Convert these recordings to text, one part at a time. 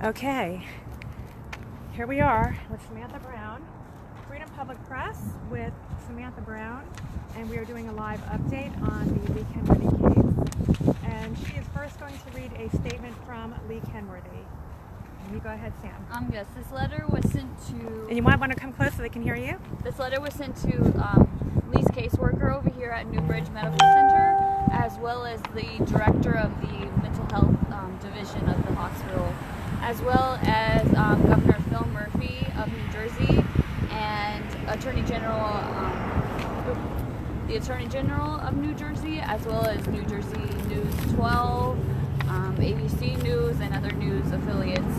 Okay, here we are with Samantha Brown, Freedom Public Press with Samantha Brown, and we are doing a live update on the Lee Kenworthy case. And she is first going to read a statement from Lee Kenworthy. And you go ahead, Sam. Yes, this letter was sent to... And you might want to come close so they can hear you. This letter was sent to Lee's caseworker over here at Newbridge Medical Center, as well as the director of the mental health division of the hospital, as well as Governor Phil Murphy of New Jersey and Attorney General, the Attorney General of New Jersey, as well as New Jersey News 12, ABC News, and other news affiliates.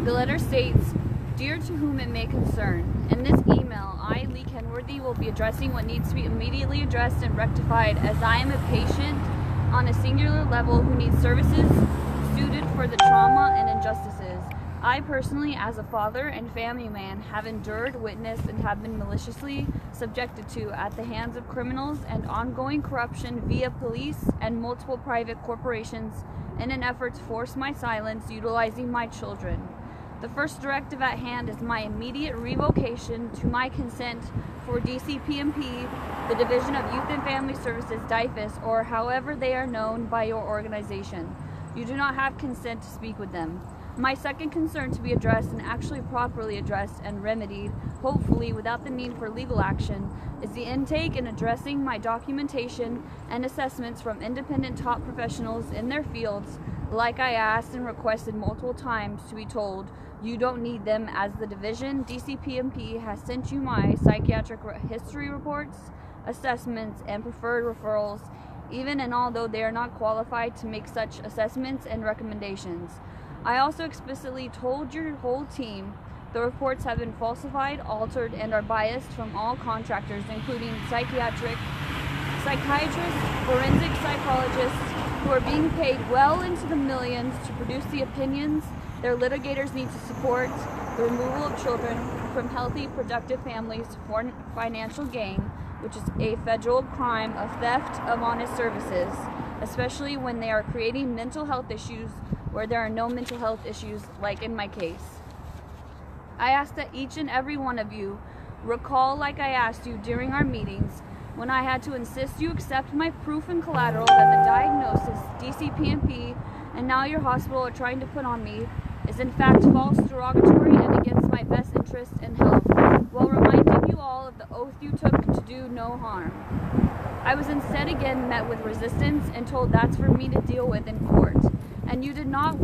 The letter states, "Dear to whom it may concern, in this email, I, Lee Kenworthy, will be addressing what needs to be immediately addressed and rectified, as I am a patient on a singular level who needs services suited for the trauma and injustices I personally, as a father and family man, have endured, witnessed, and have been maliciously subjected to at the hands of criminals and ongoing corruption via police and multiple private corporations in an effort to force my silence utilizing my children. The first directive at hand is my immediate revocation to my consent for DCPMP, the Division of Youth and Family Services, DYFS, or however they are known by your organization. You do not have consent to speak with them. My second concern to be addressed and actually properly addressed and remedied, hopefully without the need for legal action, is the intake and addressing my documentation and assessments from independent top professionals in their fields, like I asked and requested multiple times to be told, you don't need them, as the division DCPMP has sent you my psychiatric history reports, assessments, and preferred referrals, even and although they are not qualified to make such assessments and recommendations. I also explicitly told your whole team the reports have been falsified, altered, and are biased from all contractors, including psychiatrists, forensic psychologists, who are being paid well into the millions to produce the opinions their litigators need to support the removal of children from healthy, productive families for financial gain, which is a federal crime of theft of honest services, especially when they are creating mental health issues where there are no mental health issues, like in my case. I ask that each and every one of you recall, like I asked you during our meetings, when I had to insist you accept my proof and collateral that the diagnosis DCPMP and now your hospital are trying to put on me is in fact false, derogatory, and against my best interest and health, while reminding you all of the oath you took to do no harm. I was instead again met with resistance and told that's for me to deal with in court. And you did not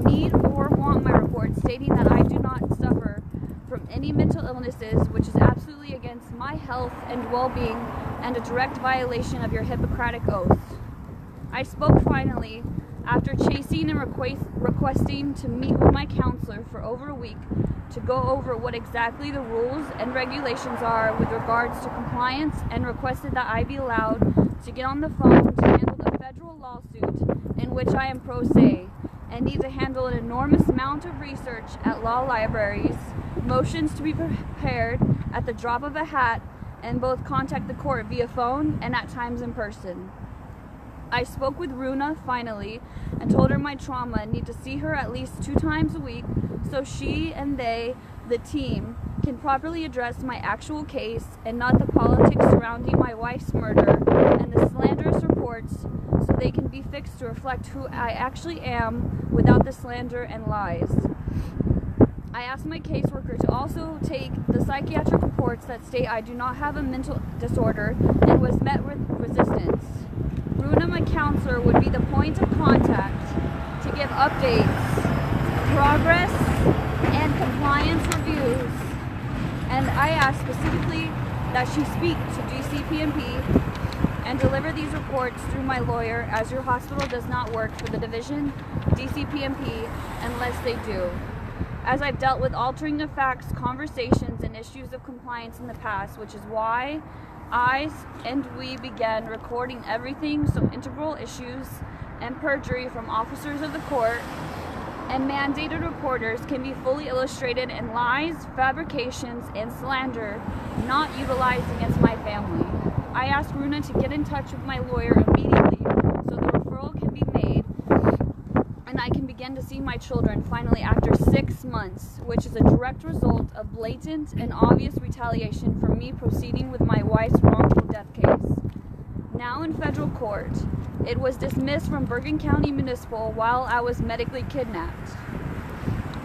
need or want my report stating that I do not suffer from any mental illnesses, which is absolutely against my health and well-being and a direct violation of your Hippocratic oath. I spoke finally after chasing and requesting to meet with my counselor for over a week to go over what exactly the rules and regulations are with regards to compliance, and requested that I be allowed to get on the phone to handle the federal lawsuit in which I am pro se and need to handle an enormous amount of research at law libraries, motions to be prepared at the drop of a hat, and both contact the court via phone and at times in person. I spoke with Runa finally and told her my trauma and need to see her at least 2 times a week so she and they, the team, can properly address my actual case and not the politics surrounding my wife's murder and the slanderous reports, so they can be fixed to reflect who I actually am without the slander and lies. I asked my caseworker to also take the psychiatric reports that state I do not have a mental disorder and was met with resistance. Runa, my counselor, would be the point of contact to give updates, progress, and compliance reviews. And I asked specifically that she speak to DCPMP and deliver these reports through my lawyer, as your hospital does not work for the division DCPMP unless they do. As I've dealt with altering the facts, conversations, and issues of compliance in the past, which is why I and we began recording everything, so integral issues and perjury from officers of the court and mandated reporters can be fully illustrated in lies, fabrications, and slander not utilized against my family. I asked Runa to get in touch with my lawyer immediately so the referral can be made, and when I can begin to see my children finally after 6 months, which is a direct result of blatant and obvious retaliation for me proceeding with my wife's wrongful death case. Now in federal court, it was dismissed from Bergen County Municipal while I was medically kidnapped.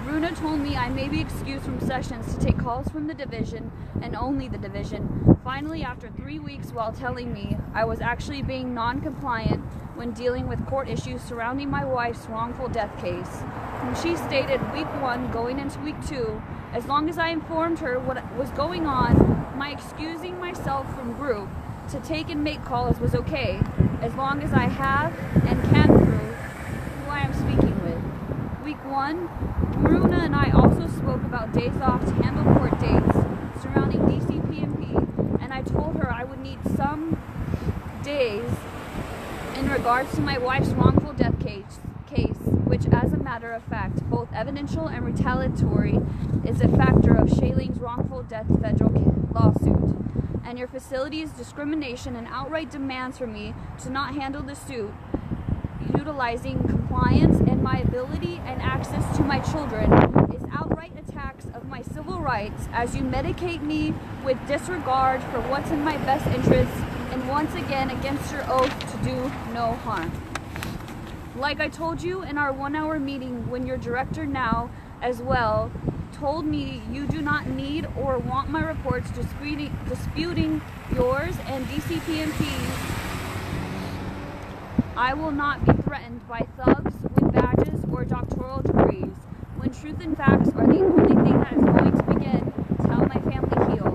Runa told me I may be excused from sessions to take calls from the division and only the division, finally after 3 weeks, while telling me I was actually being non-compliant when dealing with court issues surrounding my wife's wrongful death case. When she stated week 1 going into week 2, as long as I informed her what was going on, my excusing myself from group to take and make calls was okay, as long as I have and can prove who I am speaking with. Week 1, Runa and I also spoke about days off to handle court dates surrounding DCP&P, and I told her I would need some days in regards to my wife's wrongful death case, which as a matter of fact, both evidential and retaliatory, is a factor of Shailing's wrongful death federal lawsuit, and your facility's discrimination and outright demands for me to not handle the suit, utilizing compliance and my ability and access to my children, is outright attacks of my civil rights as you medicate me with disregard for what's in my best interests, and once again against your oath to do no harm. Like I told you in our 1-hour meeting, when your director now as well told me you do not need or want my reports disputing yours and DCP&P's, I will not be threatened by thugs with badges or doctoral degrees, when truth and facts are the only thing that is going to begin to help my family heal.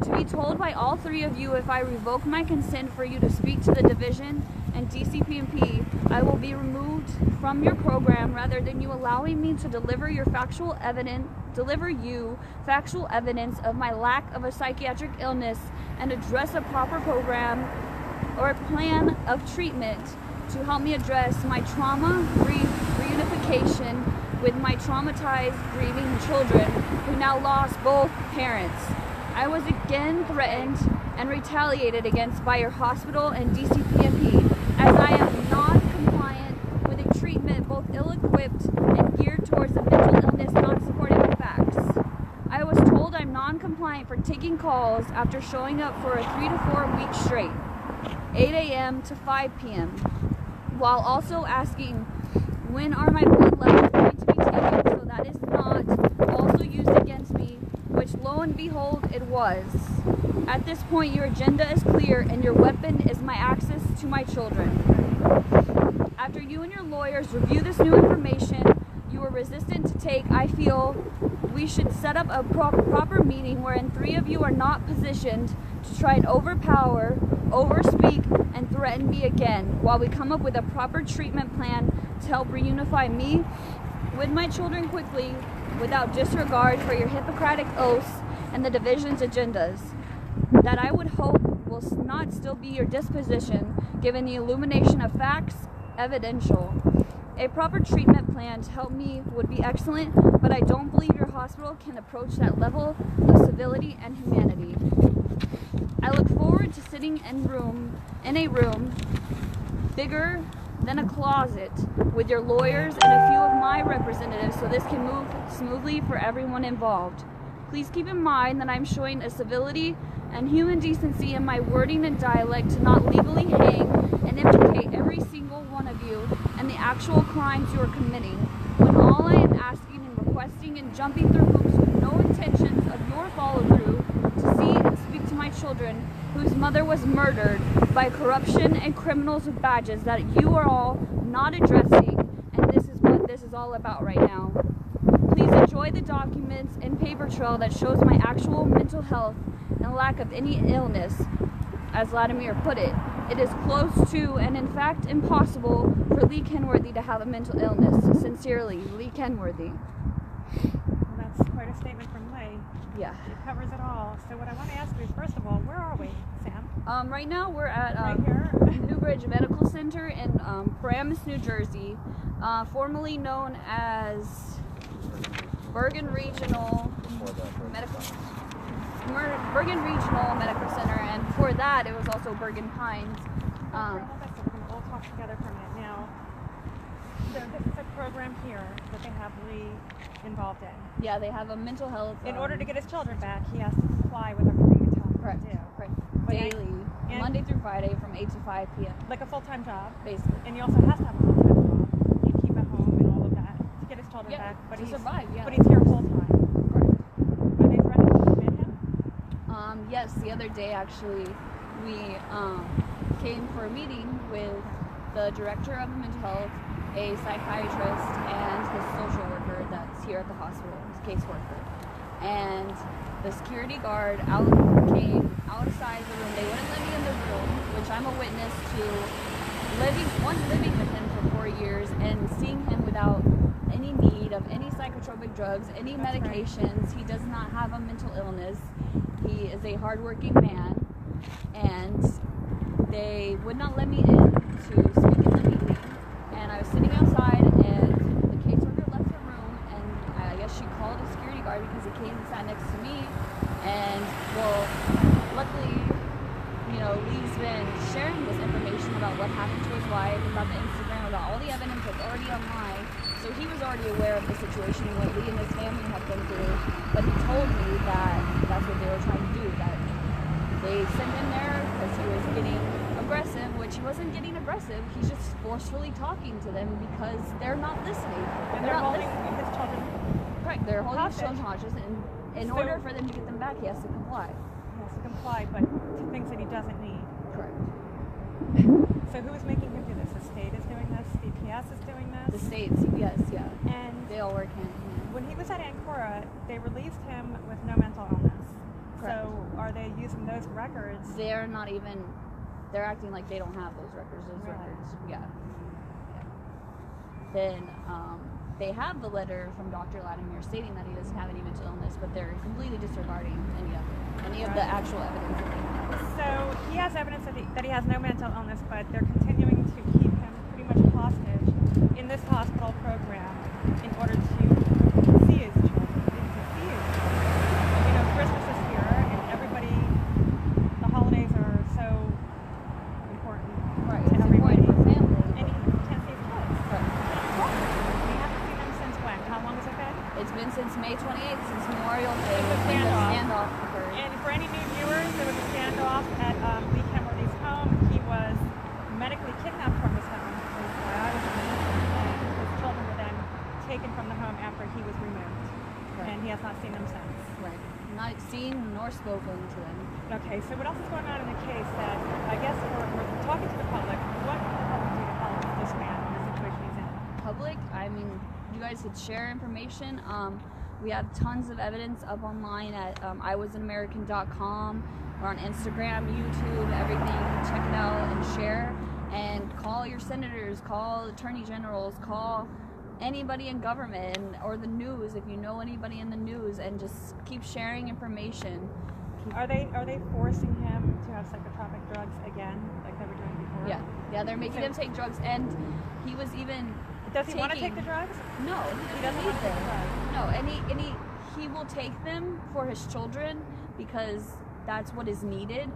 To be told by all 3 of you if I revoke my consent for you to speak to the division and DCP&P, I will be removed from your program rather than you allowing me to deliver you factual evidence of my lack of a psychiatric illness and address a proper program or a plan of treatment to help me address my trauma reunification with my traumatized, grieving children who now lost both parents. I was again threatened and retaliated against by your hospital and DCP&P as I am non-compliant with a treatment both ill-equipped and geared towards a mental illness not supported by facts. I was told I'm non-compliant for taking calls after showing up for a 3 to 4 weeks straight, 8 a.m. to 5 p.m., while also asking when are my blood levels going to be taken so that is not also used against me, which lo and behold it was. At this point your agenda is clear and your weapon is my access to my children. After you and your lawyers review this new information you were resistant to take, I feel we should set up a proper meeting wherein 3 of you are not positioned to try and overpower, overspeak, and threaten me again, while we come up with a proper treatment plan to help reunify me with my children quickly without disregard for your Hippocratic oaths and the division's agendas. That I would hope will not still be your disposition given the illumination of facts, evidential. A proper treatment plan to help me would be excellent, but I don't believe your hospital can approach that level of civility and humanity. I look forward to sitting in a room bigger than a closet with your lawyers and a few of my representatives so this can move smoothly for everyone involved. Please keep in mind that I'm showing a civility and human decency in my wording and dialect to not legally hang and implicate every single one of you and the actual crimes you are committing, when all I am asking and requesting and jumping through hoops with no intentions of your follow-through to see and speak to my children whose mother was murdered by corruption and criminals with badges that you are all not addressing, and this is what this is all about right now. Please enjoy the documents and paper trail that shows my actual mental health and lack of any illness. As Vladimir put it, it is close to and in fact impossible for Lee Kenworthy to have a mental illness. Sincerely, Lee Kenworthy. Well, that's quite a statement from Lee. Yeah. It covers it all. So what I want to ask you is, first of all, where are we, Sam? Right now we're at Right here? Newbridge Medical Center in Paramus, New Jersey, formerly known as Bergen Regional Medical Center, and before that it was also Bergen Pines. Hold on, so we're going to all talk together for a minute now. So this is, of course, program here that they have Lee involved in. Yeah, they have a mental health. In order to get his children back, he has to comply with everything they tell him Correct. to do. Correct. But Daily, Monday through Friday from 8 to 5 p.m. Like a full-time job. Basically. And he also has to have a full-time job and keep at home and all of that to get his children back. But to he's survive, yeah. But he's here full-time. Correct. Are they threatening to commit him? Yes, the other day actually we came for a meeting with the director of the mental health, a psychiatrist, and his social worker that's here at the hospital, his caseworker. And the security guard came outside the room. They wouldn't let me in the room, which I'm a witness to living with him for 4 years and seeing him without any need of any psychotropic drugs, any medications. Right. He does not have a mental illness. He is a hardworking man, and they would not let me in to speak in the meeting. And I was sitting outside, and the caseworker left the room, and I guess she called a security guard because he came and sat next to me. And well, luckily, Lee's been sharing this information about what happened to his wife, about the Instagram, about all the evidence that's already online. So he was already aware of the situation and what Lee and his family had been through. But he told me that that's what they were trying to do, that they sent him there because he was getting aggressive, which he wasn't getting aggressive. He's just forcefully talking to them because they're not listening. And they're holding his children. Correct, they're holding his children hostage, and in order for them to get them back, he has to comply. He has to comply, but to things that he doesn't need. Correct. So who is making him do this? The state is doing this? CPS is doing this? The state, CPS, yeah. And they all work hand in hand. When he was at Ancora, they released him with no mental illness. Correct. So are they using those records? They're not even, they're acting like they don't have those records. Yeah. Then they have the letter from Dr. Latimer stating that he doesn't have any mental illness, but they're completely disregarding any of the actual evidence that they have. So he has evidence that he has no mental illness, but they're continuing to keep him pretty much hostage in this hospital program in order to see his children. Christmas is here, and everybody, the holidays are so important to everybody. For family. And he can't see his kids. Right. We haven't seen them since when? How long has it been? It's been since May 28th, since Memorial Day. It was a standoff occurred. And for any new viewers, there was a standoff at Lee Kenworthy's home. He was medically kidnapped from his home, is where I was in, and his children were then taken from the home after he was removed. Right. And he has not seen them since. Right. Not seen nor spoken to them. Okay, so what else is going on in the case that, I guess we're talking to the public. What can the public do to help this man in the situation he's in? Public, I mean, you guys could share information. We have tons of evidence up online at iwasanamerican.com. We're on Instagram, YouTube, everything. Check it out and share. And call your senators, call attorney generals, call anybody in government or the news if you know anybody in the news, and just keep sharing information. Are they forcing him to have psychotropic drugs again, like they were doing before? Yeah, they're making him take drugs, and he was even. Does he want to take the drugs? No, he doesn't want to take the drugs. No, and he will take them for his children because that's what is needed.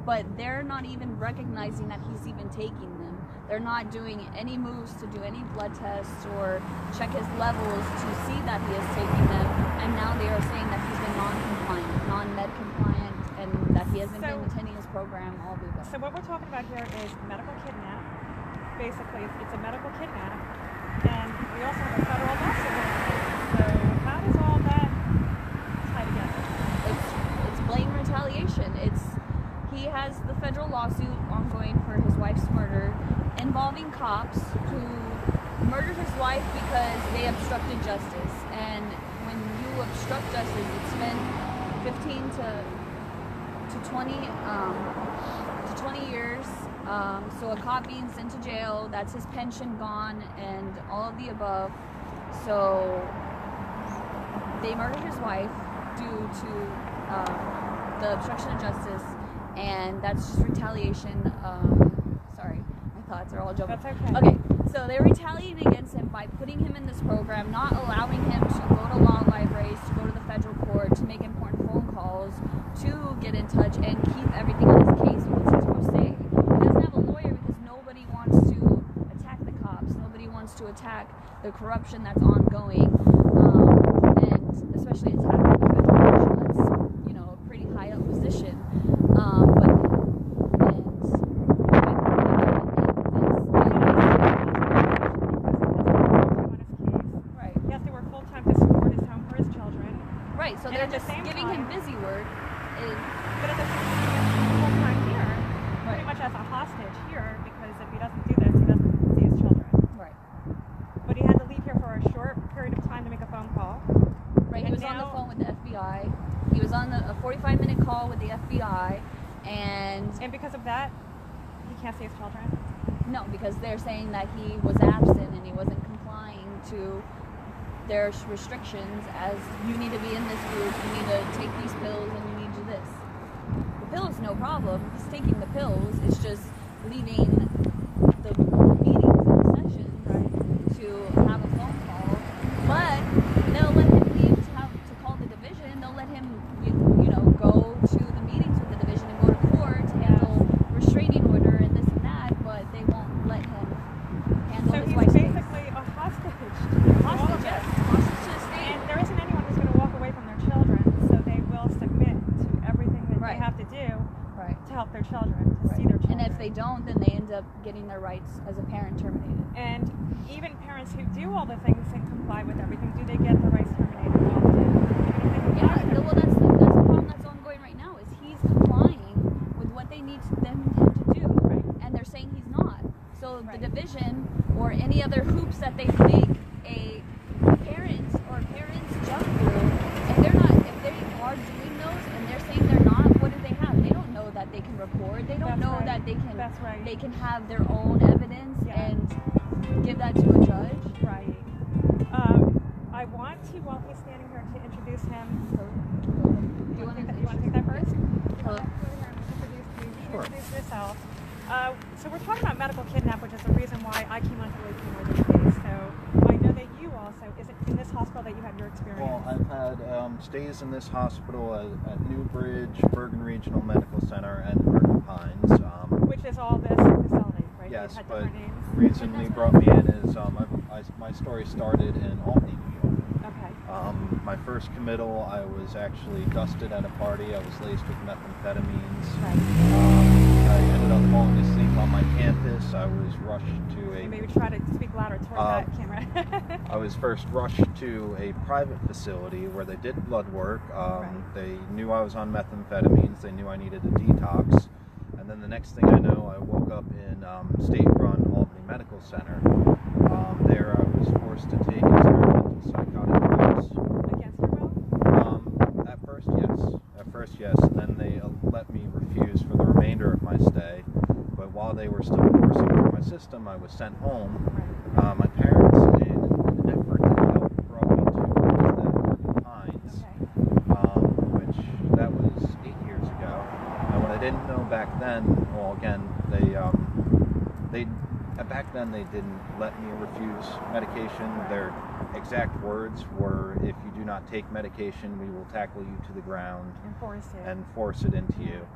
But they're not even recognizing that he's even taking them. They're not doing any moves to do any blood tests or check his levels to see that he is taking them. And now they are saying that he's been non-compliant, non-med compliant, and that he hasn't been attending his program, all the above. So what we're talking about here is medical kidnap. Basically, it's a medical kidnap. And we also have a federal lawsuit. So how does all that tie together? It's blatant retaliation. He has the federal lawsuit ongoing for his wife's murder, involving cops who murdered his wife because they obstructed justice. And when you obstruct justice, it's been 15 to 20 years. So a cop being sent to jail, that's his pension gone, and all of the above. So they murdered his wife due to the obstruction of justice, and that's just retaliation. Sorry, my thoughts are all jumbled. That's okay. Okay, so they're retaliating against him by putting him in this program, not allowing him to go to law libraries, to go to the federal court, to make important phone calls, to get in touch and keep everything on his case. What's he supposed to say? He doesn't have a lawyer because nobody wants to attack the cops. Nobody wants to attack the corruption that's ongoing, and especially attacking the federal official that's, you know, a pretty high up position. So they're just giving him busy work. But at the same time, full time here, pretty much as a hostage here, because if he doesn't do this, he doesn't see his children. Right. But he had to leave here for a short period of time to make a phone call. Right. He was on the phone with the FBI. He was on a 45-minute call with the FBI, and because of that, he can't see his children. No, because they're saying that he was absent and he wasn't complying to their restrictions, as you need to be in this group, you need to take these pills, and you need to do this. The pills, no problem. He's taking the pills. It's just leaving the meetings and the sessions, right, to have a phone call. But they'll let him leave to call the division. They'll let him, you know, go to the meetings with the division and go to court to handle restraining order and this and that. But they won't let him handle his wife's case. So he's basically a hostage. Hostage, yes. Hostage to the state. And there isn't anyone who's going to walk away from their children, so they will submit to everything that they have to do to help their children, to see their children. And if they don't, then they end up getting their rights as a parent terminated. And even parents who do all the things and comply with everything, do they get the rights terminated often? Yeah, well, that's the problem that's ongoing right now, is he's complying with what they need him to do, and they're saying he's not. So the division or any other hoops that they make a parents jump through, if they are doing those and they're saying they're not, what do they have? They don't know that they can record. They don't know that they can have their own evidence and give that to a judge. Right. I want to, while he's standing here, to introduce him. Do you want to take that first? Hello. Introduce yourself. So we're talking about medical kidnap, which is the reason why I came onto the this case. So I know that you also, is it in this hospital that you had your experience? Well, I've had stays in this hospital at Newbridge, Bergen Regional Medical Center, and Bergen Pines. Which is all this facility, right? Yes, had but names. the reason they brought me in is my story started in Albany, New York. Okay. My first committal, I was actually dusted at a party. I was laced with methamphetamines. Right. I ended up falling asleep on my campus. I was rushed to a... Maybe try to speak louder toward that camera. I was first rushed to a private facility where they did blood work. They knew I was on methamphetamines. They knew I needed a detox. And then the next thing I know, I woke up in state-run Albany Medical Center. There I was forced to take experimental psychotic drugs. Against your will? At first, yes. And then they let me refuse for the remainder of my stay. But while they were still coursing through my system, I was sent home. My parents, in an effort to help, brought me to Bergen Pines, which that was 8 years ago. And what I didn't know back then, well, again, back then they didn't let me refuse medication. Their exact words were, "If you do not take medication, we will tackle you to the ground and force it into you."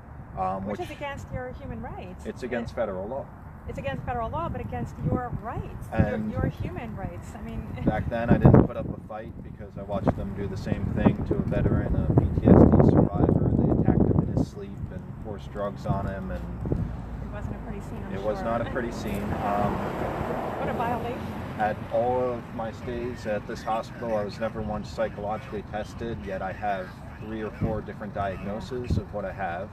Which is against your human rights. It's against federal law. It's against federal law, but against your rights, your human rights. I mean, back then I didn't put up a fight because I watched them do the same thing to a veteran, a PTSD survivor. They attacked him in his sleep and forced drugs on him, and it wasn't a pretty scene. It was not a pretty scene. What a violation. At all of my stays at this hospital, I was never once psychologically tested, yet I have 3 or 4 different diagnoses of what I have.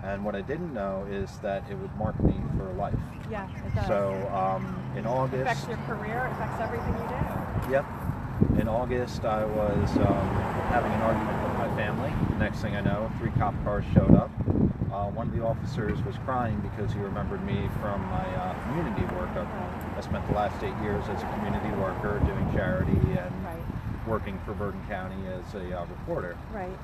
And what I didn't know is that it would mark me for life. Yeah, it does. So in August... It affects your career, it affects everything you do. Yep. In August, I was having an argument with my family. The next thing I know, 3 cop cars showed up. One of the officers was crying because he remembered me from my community work. I spent the last 8 years as a community worker doing charity and working for Bergen County as a reporter. Right.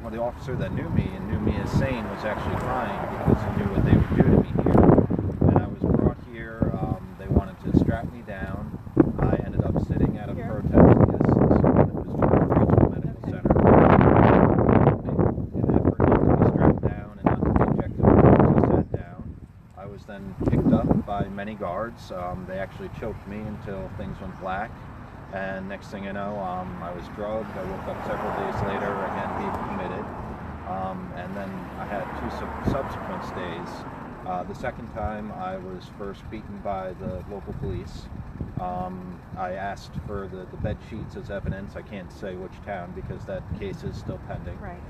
Well, the officer that knew me and knew me as sane was actually crying because he knew what they would do to me here. And I was brought here. They wanted to strap me down. I ended up sitting at a protest. Yes, it was Regional Medical Center. In an effort not to be strapped down and not to be injected with drugs, I sat down. I was then picked up by many guards. guards. They actually choked me until things went black. And next thing you know, I was drugged. I woke up several days later, again being committed. And then I had two subsequent stays. The second time, I was first beaten by the local police. I asked for the bed sheets as evidence. I can't say which town because that case is still pending. Right.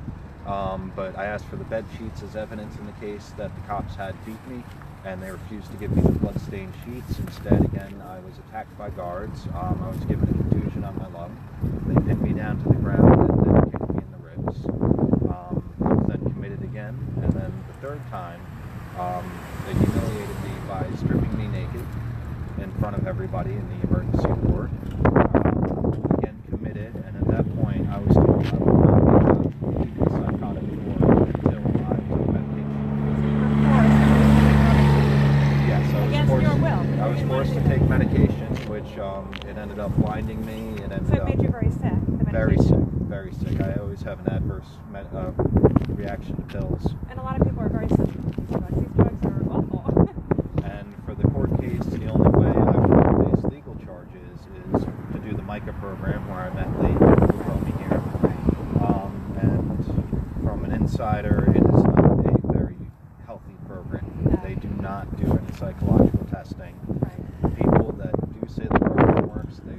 But I asked for the bed sheets as evidence in the case that the cops had beat me, and they refused to give me the blood-stained sheets. Instead, again, I was attacked by guards. I was given a contusion on my lung. They pinned me down to the ground and then kicked me in the ribs. I was then committed again, and then the third time, they humiliated me by stripping me naked in front of everybody in the emergency ward. Again committed, and at that point I was told I would not be a psychotic ward until I took medication. Yes, I was forced to take medication, which it ended up blinding me. It ended so it made you very sick. The medication. Very sick. I always have an adverse reaction to pills. And a lot of people are very sensitive to drugs. These drugs are awful. And for the court case, the only way I would face legal charges is to do the MICA program where I met Lee, who brought me here. And from an insider, it is not a very healthy program. No. They do not do any psychological testing. Right. People that do say the program works, they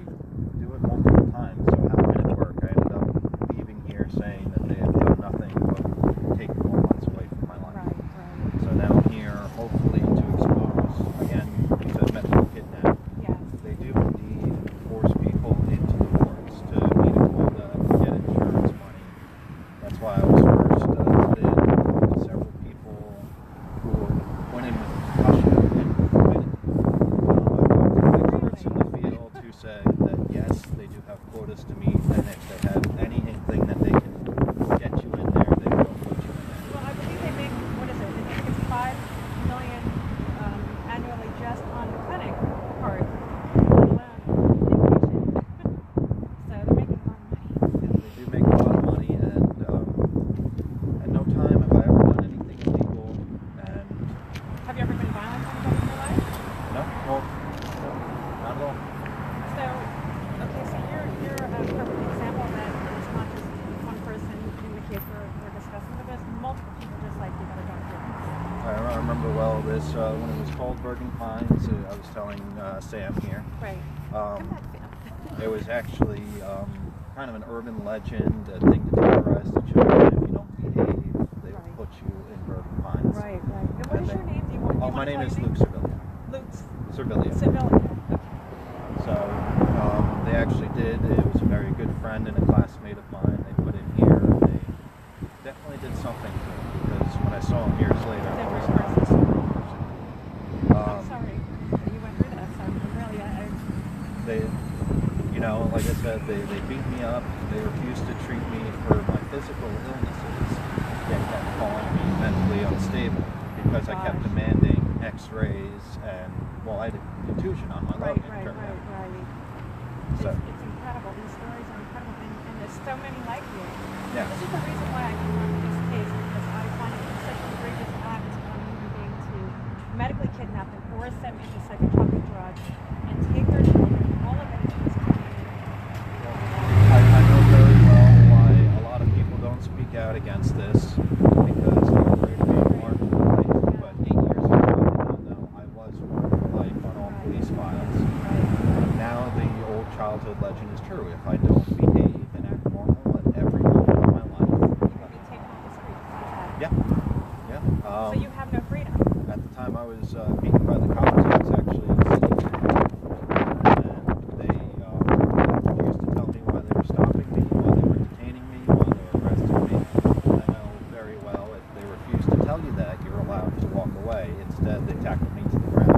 do it multiple times. So how can it work? I ended up leaving here saying that they have done nothing but take 4 months away from my life. Right. So now I'm here, hopefully, to expose, again, to medical kidnap. Yes. They do indeed force people into the wards to meet a quota, get insurance money. That's why I was first put in to several people who went in with concussion and committed. I've talked to experts in the field who say that yes, they do have quotas to meet, and if they have any inkling that they can get you in there, they will put you in there. Well, I believe they make, what is it? I think it's $5 million annually just on the clinic part, let alone inpatient. So they're making a lot of money. Yeah, they do make a lot of money, and at no time have I ever done anything illegal. And Have you ever been violent with anybody in your life? no, well, no, not at all. So, okay, so you're a perfect example that it's not just one person in the case we're discussing, but there's multiple people just like you that are going through this. I remember well this when it was called Virgin Pines. I was telling Sam here. Right. Come back, Sam. It was actually kind of an urban legend, a thing to terrorize the children. If you don't behave, they will Right. put you in Virgin Pines. Right. And what is your name? Do you want, Oh, my name is Luke Servilia. Luke Servilia. Sevilla. Okay. So they actually did. It was a very good friend and a classmate of mine. They put in here. They definitely did something to him because when I saw him years later, I was not the same person. I'm sorry that you went through that. So really, They, you know, like I said, they beat me up. They refused to treat me for my physical illnesses. Yet kept calling me mentally unstable because I kept Gosh. demanding X-rays and well, I had a contusion on my lung. right. So, It's incredible. These stories are incredible, and there's so many like you. yeah. This is the reason why I came up with this case, because I find it such an egregious act on a human being to medically kidnap them, force them into psychotropic drugs, and take their children, all of it into this community. I know very well why a lot of people don't speak out against this because they're afraid of being marked for life. But 8 years ago, I did not know I was marked for life on all police files. Now the old childhood legend is true. If I don't behave and act normal at every moment of my life, You could be taken off the street. yeah. So you have no freedom. At the time I was beaten by the cops, I was actually sitting there. And they refused to tell me why they were stopping me, why they were detaining me, why they were arresting me. And I know very well if they refuse to tell you that, you're allowed to walk away. Instead, they tackled me to the ground,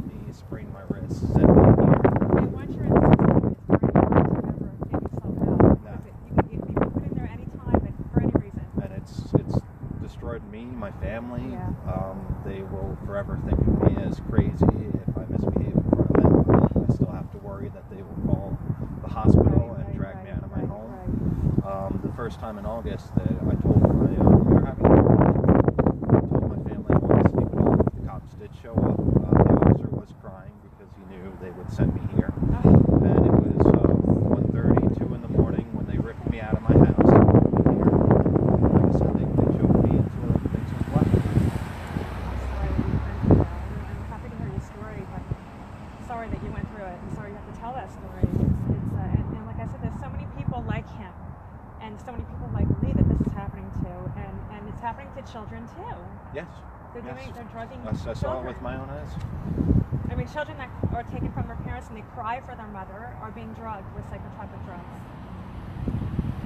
beat me, sprained my wrists, sent me in here. And once you're in the system, it's very hard to ever get yourself out. Because you can be put in there any time and for any reason. And it's destroyed me, my family. Yeah. They will forever think of me as crazy if I misbehave in front of them. I still have to worry that they will call the hospital and drag me out of my home. The first time in August that I told them we were having a I told my family I wanted to sleep well. The cops did show up. The officer was crying so many people like Lee that this is happening to, and it's happening to children too. Yes. They're drugging I saw it children. with my own eyes. I mean, children that are taken from their parents and they cry for their mother are being drugged with psychotropic drugs.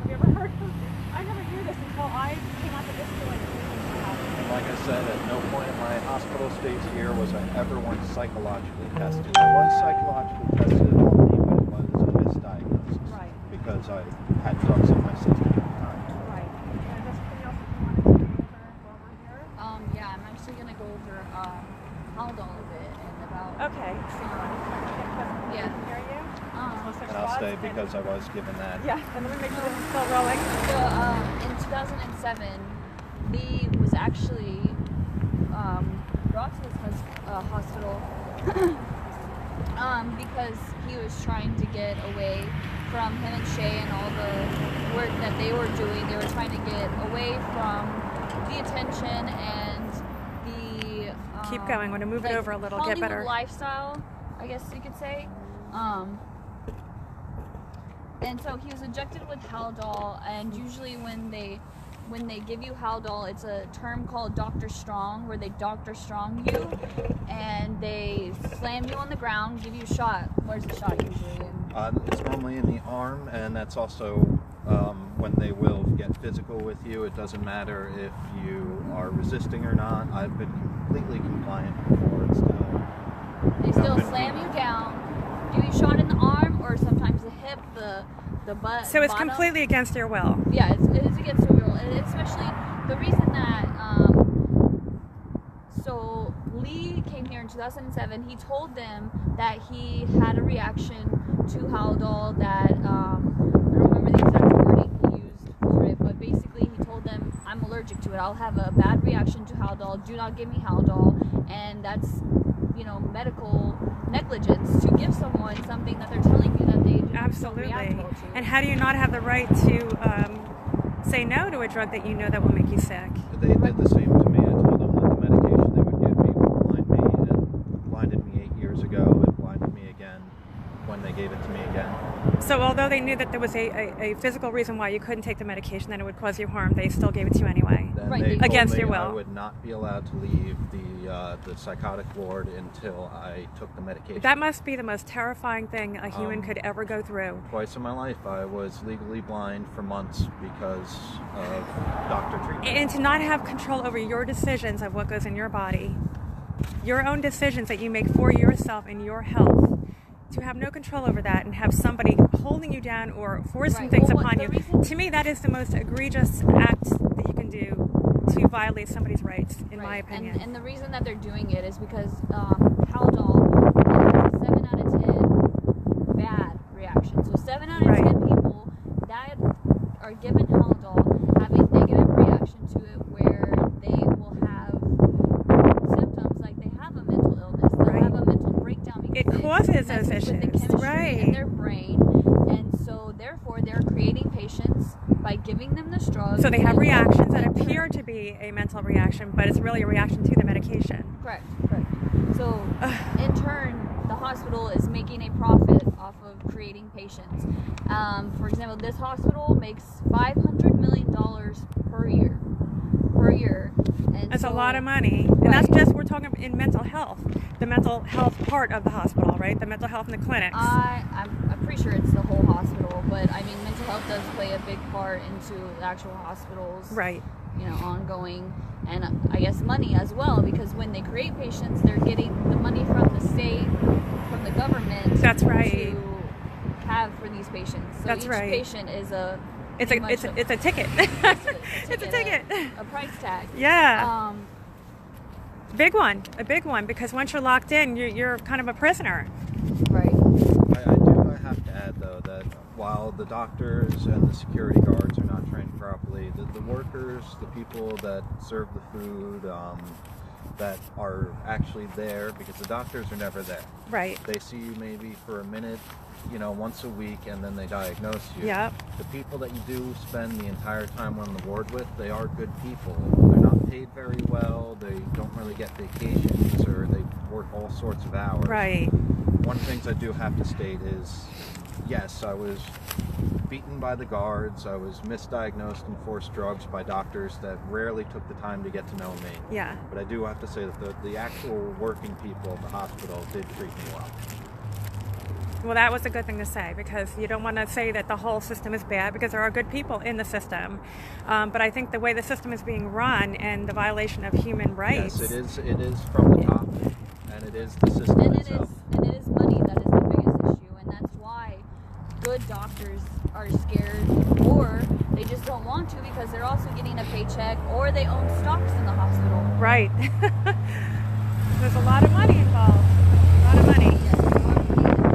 Have you ever heard of? I never knew this until I came out to this doing. And like I said, at no point in my hospital stays here was I ever once psychologically tested. I was psychologically tested at Haldol, but it was a misdiagnosis. Right. Because I had drugs in my system at the time. Right. And is there something else that you wanted to go over while we're here? Yeah, I'm actually gonna go over Haldol a bit and about. Okay. So you want to Yeah. hear you? And I'll stay because I was given that. Yeah, and let me make sure this is still rolling. So in 2007, Lee was actually brought to this hospital because he was trying to get away from him and Shay and all the work that they were doing. They were trying to get away from the attention and the Keep going. I want to move it over a little, get better. Lifestyle, I guess you could say. And so he was injected with Haldol, and usually when they give you Haldol, it's a term called Dr. Strong, where they Dr. Strong you, and they slam you on the ground, give you a shot. Where's the shot usually? It's normally in the arm, and that's also when they will get physical with you. It doesn't matter if you are resisting or not. I've been completely compliant before. They still slam you down, give you a shot in the arm, or sometimes the hip, the butt. So it's bottom. completely against your will. Yeah, it is against the rule, and especially the reason that. So Lee came here in 2007. He told them that he had a reaction to Haldol. That I don't remember the exact wording he used for it, but basically he told them, "I'm allergic to it. I'll have a bad reaction to Haldol. Do not give me Haldol." And that's, medical negligence to give someone something that they're telling you that they don't Absolutely. react well to. And how do you not have the right to say no to a drug that you know that will make you sick? They did the same to me. I told them that the medication they would give me would blind me, and blinded me 8 years ago. It blinded me again when they gave it to me again. So although they knew that there was a physical reason why you couldn't take the medication, that it would cause you harm, they still gave it to you anyway. Then Right. they told Against me your will. I would not be allowed to leave the psychotic ward until I took the medication. That must be the most terrifying thing a human could ever go through. Twice in my life, I was legally blind for months because of doctor treatment. And to not have control over your decisions of what goes in your body, your own decisions that you make for yourself and your health, to have no control over that and have somebody holding you down or forcing Right. things Well, upon the you, reason- to me that is the most egregious act that you can do to violate somebody's rights, in my opinion. And the reason that they're doing it is because Haldol has 7 out of 10 bad reactions. So 7 out of Right. 10 people that are given Haldol have a negative reaction to it, where they will have symptoms like they have a mental illness, they'll Right. have a mental breakdown It because causes those messes with the issues, chemistry right. in their brain, and so therefore they're creating patients by giving them this drug. So they have and- reactions that appear to be a mental reaction, but it's really a reaction to the medication. Correct. So, in turn, the hospital is making a profit off of creating patients. For example, this hospital makes $500 million per year. And That's so, a lot of money. And that's Right. just, we're talking in mental health. The mental health part of the hospital, right? The mental health in the clinics. I'm pretty sure it's the whole hospital, but I mean, mental health does play a big part into the actual hospitals. Right. Ongoing, and I guess money as well, because when they create patients, they're getting the money from the state, from the government. That's right. To have for these patients. So That's each right. patient is a It's a ticket. It's a ticket. a price tag. Yeah. A big one, because once you're locked in, you're kind of a prisoner. Right. I have to add, though, that while the doctors and the security guards are not trained properly, the workers, the people that serve the food, that are actually there, because the doctors are never there. Right. They see you maybe for a minute, once a week, and then they diagnose you. Yep. The people that you do spend the entire time on the ward with, they are good people. They're not paid very well, they don't really get vacations, or they work all sorts of hours. Right. One of the things I do have to state is, yes, I was beaten by the guards. I was misdiagnosed and forced drugs by doctors that rarely took the time to get to know me. Yeah. But I do have to say that the actual working people of the hospital did treat me well. Well, that was a good thing to say, because you don't want to say that the whole system is bad, because there are good people in the system. But I think the way the system is being run and the violation of human rights. Yes, it is from the top, and it is the system itself. And it is money that is the biggest issue, and that's why good doctors are scared, or they just don't want to because they're also getting a paycheck, or they own stocks in the hospital. Right. There's a lot of money involved. A lot of money. Yes, there's a lot of money involved.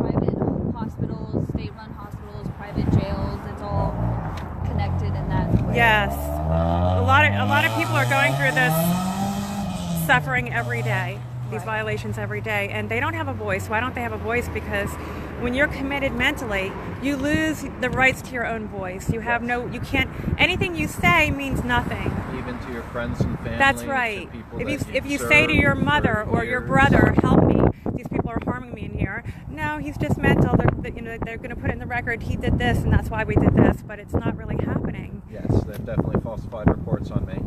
Private hospitals, state-run hospitals, private jails, it's all connected in that way. Yes. A lot of people are going through this suffering every day, these violations every day, and they don't have a voice. Why don't they have a voice? Because when you're committed mentally, you lose the rights to your own voice. You have you can't, anything you say means nothing. Even to your friends and family. That's right. To people If you say to your mother or your brother, help me, these people are harming me in here. No, he's just mental. They're going to put in the record, he did this and that's why we did this, but it's not really happening. Yes, they've definitely falsified reports on me.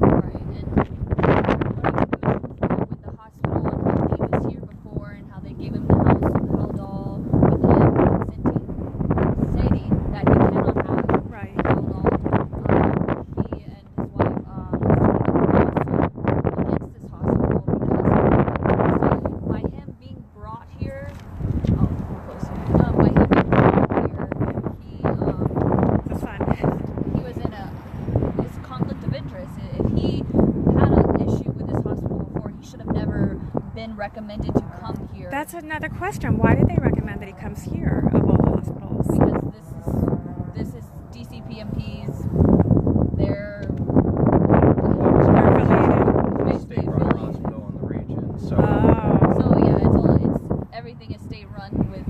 Right, and with the hospital and how he was here before and how they gave him the house in Haldol with him stating that he cannot have Right. Haldol. He and his wife against this hospital because by him being brought here, by him being brought here, The sun. he was in it's a conflict of interest. If he had an issue with this hospital before, he should have never been recommended to come here. That's another question. Why did they recommend that he comes here of all the hospitals? Because this is DCPMP's. They're affiliated. State-run hospital in the region. So So yeah, it's everything is state run with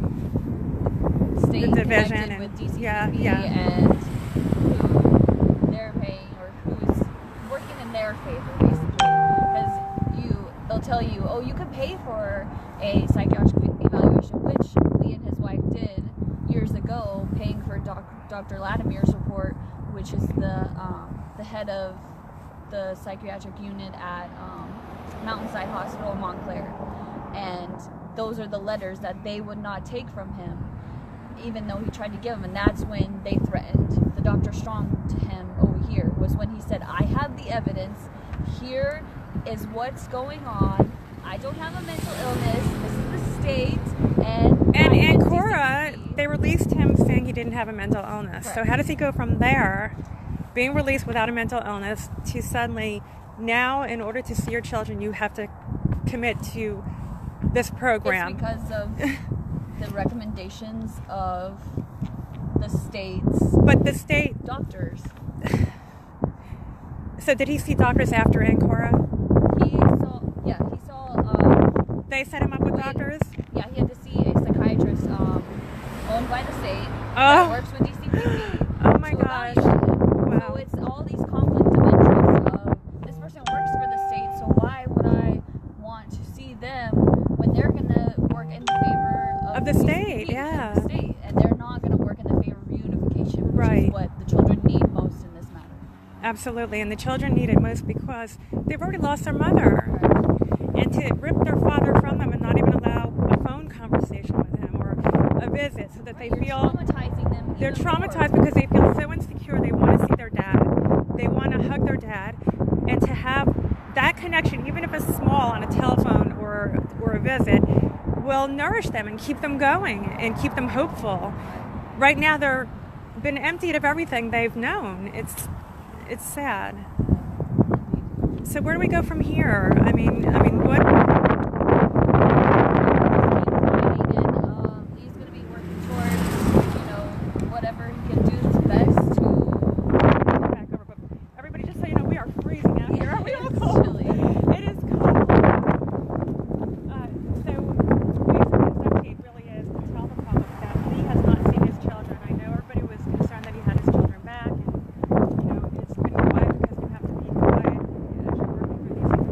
state The division connected and- with DCPP yeah. and who they're paying or who's working in their favor basically. Because they'll tell you, oh, you could pay for a psychiatric evaluation, which Lee and his wife did years ago, paying for Dr. Latimer's report, which is the head of the psychiatric unit at Mountainside Hospital in Montclair. And those are the letters that they would not take from him, even though he tried to give them. And that's when they threatened the Dr. Strong to him over here, was when he said, I have the evidence. Here is what's going on. I don't have a mental illness. This is the state. And Cora, they released him saying he didn't have a mental illness. Correct. So how does he go from there, being released without a mental illness, to suddenly now, in order to see your children, you have to commit to this program? It's because of the recommendations of the state's But the state. doctors. So did he see doctors after Ancora? He saw. They set him up with doctors? Yeah, he had to see a psychiatrist owned by the state Oh. that works with DCPP. Oh my to gosh. evaluate him. Wow. So it's all these conflicts of interest of this person works for the state, so why would I want to see them when they're going to work in favor Of the state, DCPP, yeah. of the state, and they're not going to work in the favor of unification, which Right. is what the children need most in this matter. Absolutely, and the children need it most because they've already lost their mother. And to rip their father from them and not even allow a phone conversation with him or a visit, so that they You're feel traumatizing them. they're even traumatized more. because they feel so insecure. They want to see their dad, they want to hug their dad, and to have that connection, even if it's small, on a telephone or a visit, will nourish them and keep them going and keep them hopeful. Right now, they're been emptied of everything they've known. It's sad. So where do we go from here? I mean, what? He's going to be working towards, whatever he can do his best to. Back over, but everybody, just so you know, we are freezing out here. Are we all It's cold? chilly. It is cold. So basically, this update really is to tell the public that Lee has not seen his children. I know everybody was concerned that he had his children back, and it's been quiet because you have to be quiet as you're working through these things.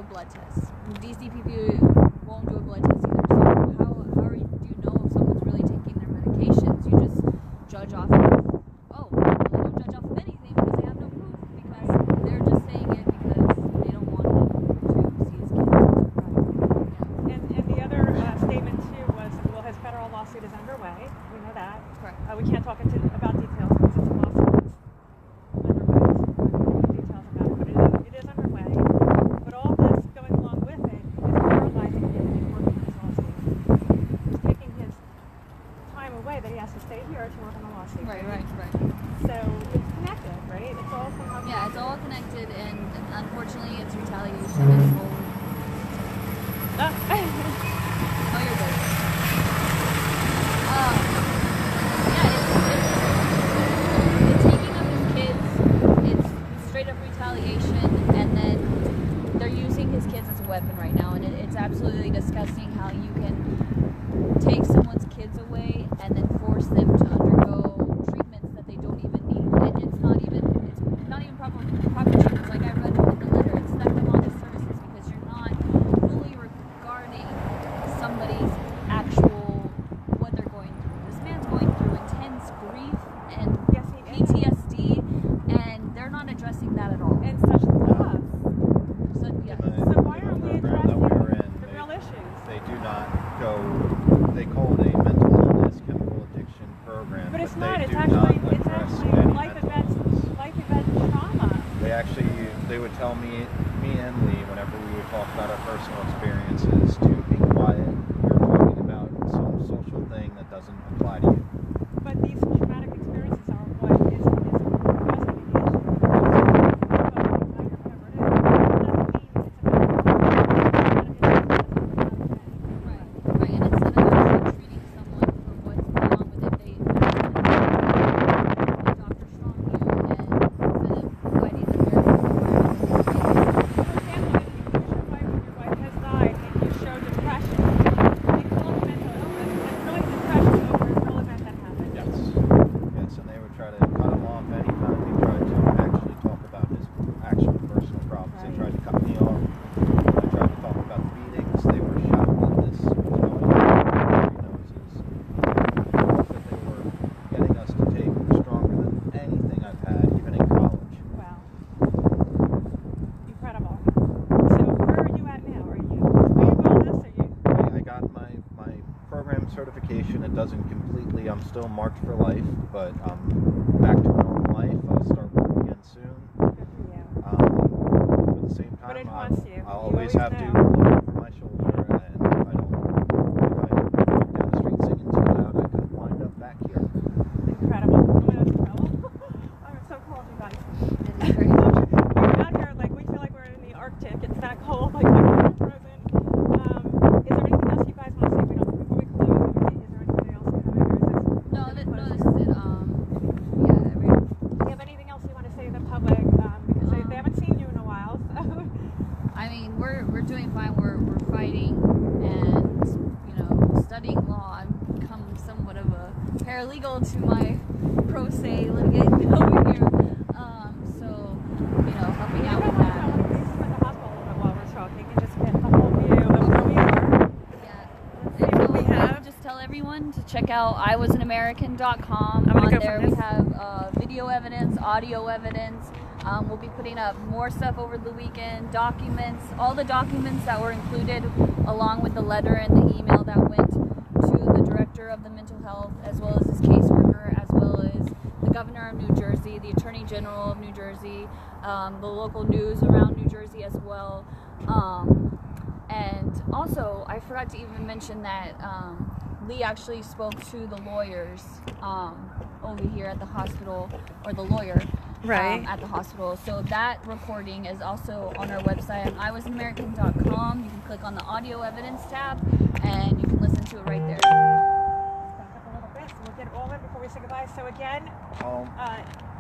a blood test. DCPP won't do a blood test either. So do you know if someone's really taking their medications? You just judge off of, oh, well, they don't judge off of anything because they have no proof, because they're just saying it because they don't want him to see his kids. And the other statement too was, well, his federal lawsuit is underway. We know that. Correct. We can't talk about details because it's a lawsuit that's underway. So we don't know details about it, but it is underway. But all this going along with it is paralyzing him in working on his lawsuit. It's taking his time away that he has to stay here to work on the lawsuit. Right. So it's connected, right? It's all somehow Yeah, it's all connected, and unfortunately, it's retaliation. And oh, you're good. Yeah, it's taking of his kids. It's straight up retaliation, and then they're using his kids as a weapon right now, and it's absolutely disgusting how you can take someone's kids away and then force them to undergo treatments that they don't even need. And it's not even proper treatments. Like I read in the letter, it's economic services, because you're not fully regarding somebody's actual what they're going through. This man's going through intense grief and Yes, he is. PTSD, and they're not addressing that at all. and such loss. So, yeah. So why aren't we program that we were addressing in, the real issues? they do not go, they call it a mental illness, chemical addiction program, But it's they not. It's do actually not address life any events, mental illness. life event trauma. They would tell me and Lee, whenever we would talk about our personal experiences, to be quiet. You're talking about some social thing that doesn't apply to you. But these traumatic experiences are what is causing the Right, and instead of actually treating someone for what's wrong with it, they Dr. Strong you, and instead of providing them their environment. For example, if your wife has died and you show depression, they call it mental illness, and it's really depression over a real event that happened. Yes, and they would try to cut him off anytime he tried to actually talk about his actual personal problems. They tried to cut me off. They tried to talk about the beatings. They were shocked that this was going on under their noses. They thought that they were getting us to take stronger than anything I've had, even in college. Wow. Incredible. So where are you at now? Are you free of all this? Are you? I got my program certification. It doesn't completely, I'm still marked for life, but I'm back to a normal life. I'll start working again soon. Good for you. At the same But it time, wants you. I'll You always always have to know. look over my shoulder, and if I walk down the street singing too loud, I could wind up back here. Incredible. Oh, that's incredible. I'm so cold, you guys. It is very We're out here, like, we feel like we're in the Arctic. It's that cold, like, we're frozen. Is there anything else you guys want to say? Before we close, is there anything else coming, or is this? No, this is it. Yeah, Do you have anything else you want to say to the public? Because they haven't seen you in a while, so. I mean, we're doing fine. We're fighting and studying law. I've become somewhat of a paralegal to my pro se litigant over here. So helping out with that. This is at the hospital a little bit while we're talking and just get the whole view of where we are. Yeah. See what we have. Just tell everyone to check out iwasanamerican.com. I'm gonna On go there from we this. have video evidence, audio evidence. We'll be putting up more stuff over the weekend, documents, all the documents that were included along with the letter and the email that went to the director of the mental health, as well as his caseworker, as well as the governor of New Jersey, the attorney general of New Jersey, the local news around New Jersey as well. And also, I forgot to even mention that Lee actually spoke to the lawyers over here at the hospital, or the lawyer at the hospital. So that recording is also on our website at iwasanamerican.com. You can click on the audio evidence tab and you can listen to it right there. Back up a little bit, so we'll get all of it before we say goodbye. So again,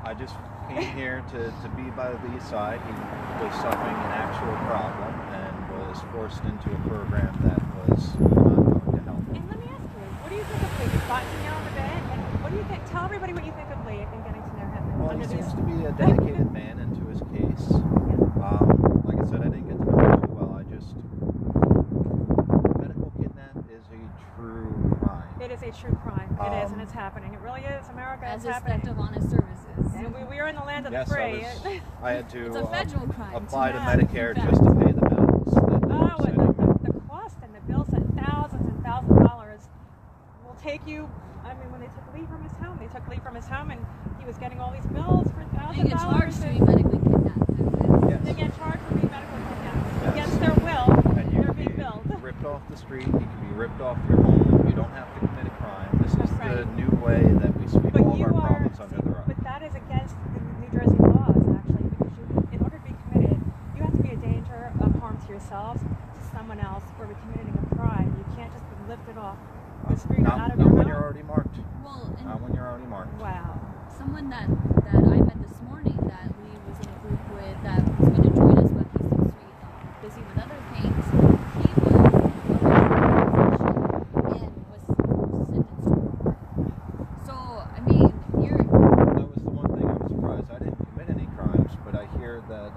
I just came here to be by Lee's side. He was suffering an actual problem and was forced into a program that was not going to help him. and let me ask you, what do you think of Lee? You've gotten to know him a bit, and what do you think? Tell everybody what you think of Lee and getting to know him. Well, he under seems these. to be a dedicated man into his case. Like I said, I didn't get to know him too well. I happening. It really is. America As is is happening. theft of honest services. And we are in the land of Yes, the free. I had to It's a federal crime. apply to Yeah. Medicare In just to pay the bills. That they were Oh, sending and me. the cost and the bills at thousands and thousands of dollars will take you. I mean, when they took Lee from his home, and he was getting all these bills for You thousands get of dollars. charged to be medically kidnapped. Yes. They get charged for being medical kidnapped. Yes. Against their will, And you they're can being be billed. ripped off the street. You can be ripped off your home. You don't have to commit a crime. This is That's the right. new way that we sweep But all of you our are, problems under the rug. but that is against the New Jersey laws, actually, because in order to be committed, you have to be a danger of harm to yourselves, to someone else, or be committing a crime. You can't just be lifted off the street or out Not of your when you're home. already marked. Well, and Not when you're already marked. Wow. someone that I met this morning that Lee was in a group with that was going to join us, but he's so sweet, busy with other things. He was and was sentenced to murder. So I mean, That was the one thing I was surprised. I didn't commit any crimes, but I hear that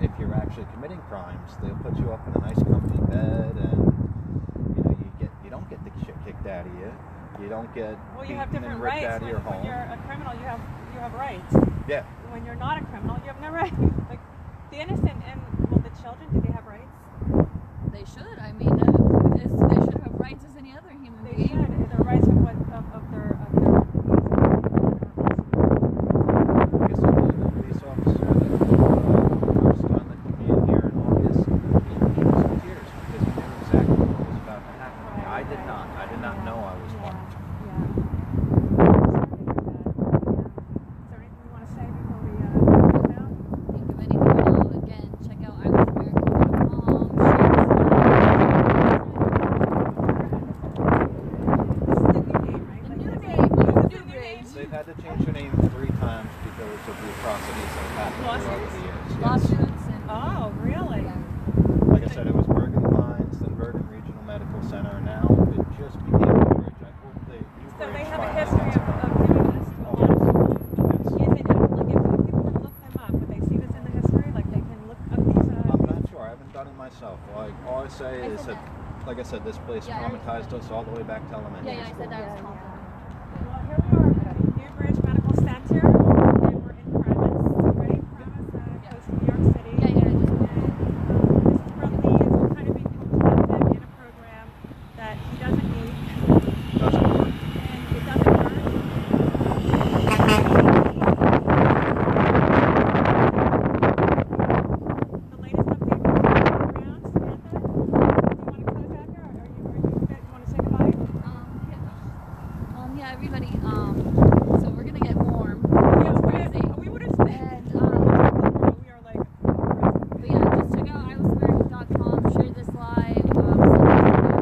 if you're actually committing crimes, they'll put you up in a nice comfy bed, and you don't get the shit kicked out of you. You don't get Well, you have beaten different and ripped rights. out of your When home. you're a criminal, you have rights. Yeah. When you're not a criminal, you have no rights. Like the innocent and the children, do they have rights? they should. I mean, they should have rights as any other human They being. should. The rights of their I guess I believe the police officer that first time that came in here in August, he was in tears because he knew exactly what was about to happen. I did not. I did not know I was marked. Yeah. Is there anything you want to say before we close down? Think of anything at all. Again, check out iwasamerican.com. This is the new name, right? The Like, new is it- name, is it new the new grade. name? They've had to change their name 3 times because of the atrocities that have happened over Lawsuits? the years. Yes. Lawsuits and Oh, really? Like I said, it was Bergen Pines, then Bergen Regional Medical Center, and now it just became Newbridge. I hope they So they Newbridge have a finally history gets it of done. doing this to a lot of people. Yes. Is it, like, if people were to look them up, would they see this in the history? Like, they can look up these, I'm not sure. I haven't done it myself. Like, all I say I is said that, like I said, this place Yeah, I already traumatized said us all the way back to elementary yeah, I school. said that was Yeah, compliment. Well, here we are at Newbridge Medical Center, and we're in Premise, right? Premise, close to New York City. Yeah, just And this is where Lee is kind of being contented in a program that he doesn't need, Doesn't work. and it doesn't work. The latest update from the ground, Samantha, do you want to close out here, or are you good? You want to say goodbye? Yeah, everybody. So we're gonna get warm. Yes, It's crazy. we would have said. And We are like. but yeah, just check out iwasamerican.com. Share this live. Send us videos.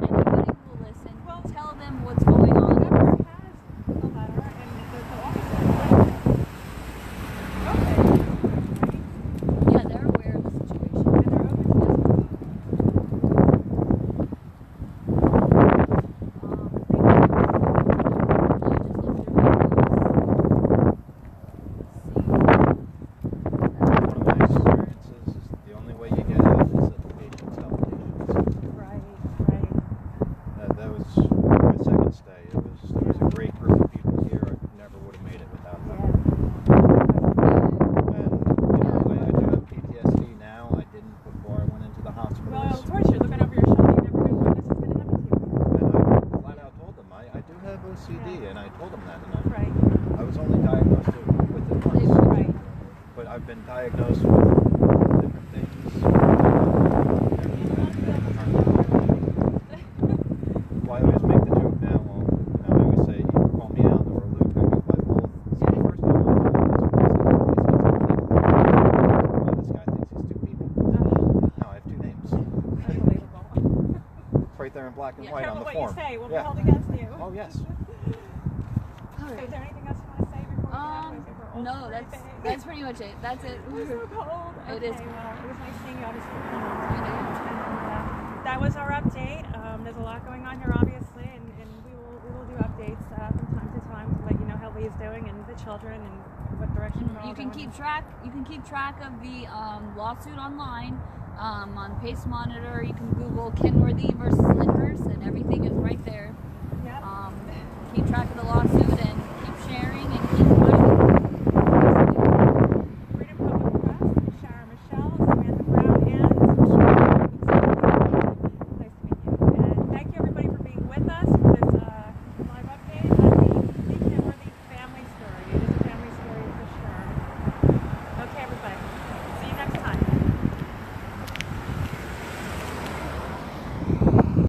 Anybody who will listen, Well, tell them what's going on. Whoever has the letter and the officer. Okay. Yeah, they're aware of the situation. And they're open to this. One of my experiences is the only way you get out is that the patients help patients. Right. That was my second stay. There was a great group of people here. I never would have made it without them. And I do have PTSD now. I didn't before I went into the hospital. Well, of course, you're looking over your shoulder. You never know when this is going to happen to you. And I flat out told them I do have OCD, and I told them that. And Right. I was only diagnosed with it once. Right. But I've been diagnosed with different things. Well, I always make the joke now. Well, I always say, either call me Al or Luke. I go by both. So the first time I was on this this guy thinks he's two people. No, I have 2 names. Unbelievable. It's right there in black and Yeah, white on Careful the what form. you say. We'll be Yeah. held against you. Oh yes. So is there anything else you want to say before we wrap? Is it for old No, or that's anything? pretty much it. That's it. We're so cold. It Okay, is. well, it was nice seeing you. Obviously, and that was our update. There's a lot going on here, obviously, and we will do updates from time to time to let you know how Lee's doing and the children and what direction we're all You can going. keep track. You can keep track of the lawsuit online on Pace Monitor. You can Google Kenworthy versus Linders, and everything is right there. Yep. keep track of the lawsuit.